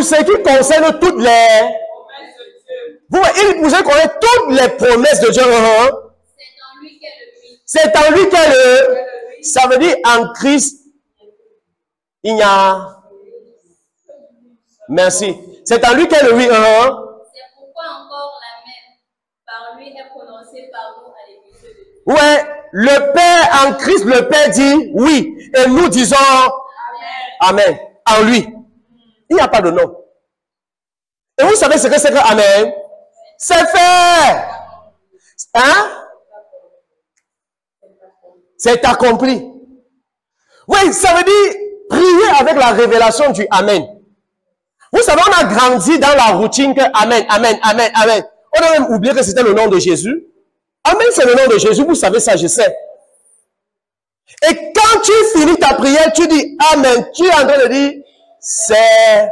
ce qui concerne toutes les... Vous connaître toutes les promesses de Dieu. C'est en lui qu'est le... Ça veut dire en Christ, il y a... Merci. C'est en lui qu'est le oui. C'est pourquoi encore la même par lui est prononcée par nous à l'église de Dieu. Ouais, le Père en Christ, le Père dit oui. Et nous disons Amen. Amen. En lui. Il n'y a pas de nom. Et vous savez ce que c'est que Amen? C'est fait. Hein? C'est accompli. Oui, ça veut dire prier avec la révélation du Amen. Vous savez, on a grandi dans la routine que Amen, Amen, Amen, Amen. On a même oublié que c'était le nom de Jésus. Amen, c'est le nom de Jésus. Vous savez ça, je sais. Et quand tu finis ta prière, tu dis Amen. Tu es en train de dire c'est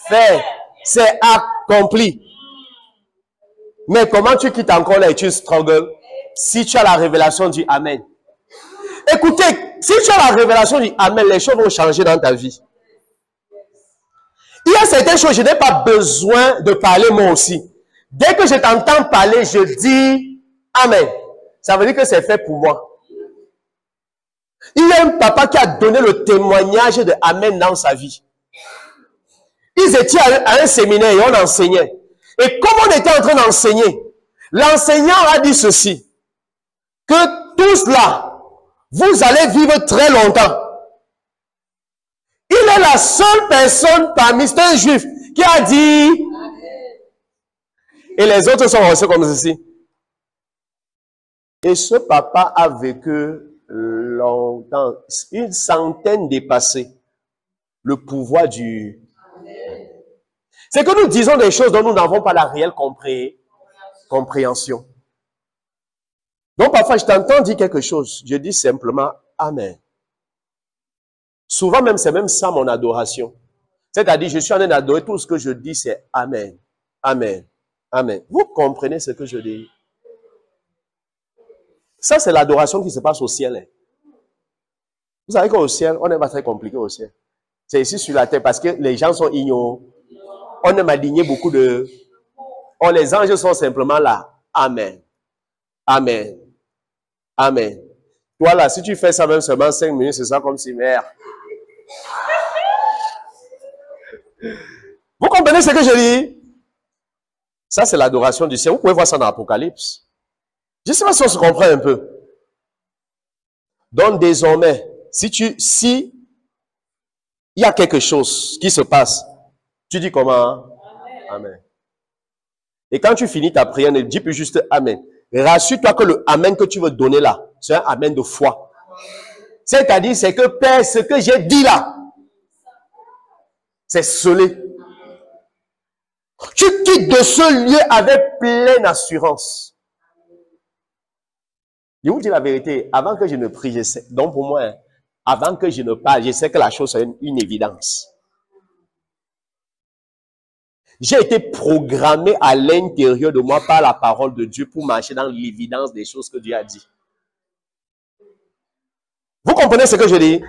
fait. C'est accompli. Mais comment tu quittes encore là et tu struggles si tu as la révélation du Amen? Écoutez, si tu as la révélation du Amen, les choses vont changer dans ta vie. Il y a certaines choses, je n'ai pas besoin de parler moi aussi. Dès que je t'entends parler, je dis Amen. Ça veut dire que c'est fait pour moi. Il y a un papa qui a donné le témoignage de Amen dans sa vie. Ils étaient à un séminaire et on enseignait. Et comme on était en train d'enseigner, l'enseignant a dit ceci, que tous là, vous allez vivre très longtemps. Il est la seule personne parmi ces juifs qui a dit, et les autres sont restés comme ceci. Et ce papa a vécu longtemps, une centaine dépassé le pouvoir du... C'est que nous disons des choses dont nous n'avons pas la réelle compréhension. Donc parfois je t'entends dire quelque chose, je dis simplement Amen. Souvent même, c'est même ça mon adoration. C'est-à-dire, je suis en train d'adorer, tout ce que je dis, c'est Amen. Amen. Amen. Vous comprenez ce que je dis? Ça, c'est l'adoration qui se passe au ciel. Hein. Vous savez qu'au ciel, on n'est pas très compliqué au ciel. C'est ici sur la terre parce que les gens sont ignorants. On aime aligner beaucoup de... Oh, les anges sont simplement là. Amen. Amen. Amen. Toi là, si tu fais ça même seulement 5 minutes, c'est ça comme si merde. Vous comprenez ce que je dis? Ça, c'est l'adoration du ciel. Vous pouvez voir ça dans l'Apocalypse. Je ne sais pas si on se comprend un peu. Donc, désormais, si il y a quelque chose qui se passe, tu dis comment? Amen. Amen. Et quand tu finis ta prière, ne dis plus juste Amen. Rassure-toi que le Amen que tu veux donner là, c'est un Amen de foi. C'est-à-dire, c'est que Père, ce que j'ai dit là, c'est scellé. Tu quittes de ce lieu avec pleine assurance. Je vous dis la vérité, avant que je ne prie, je sais, donc pour moi, avant que je ne parle, je sais que la chose est une évidence. J'ai été programmé à l'intérieur de moi par la parole de Dieu pour marcher dans l'évidence des choses que Dieu a dit. Vous comprenez ce que je dis?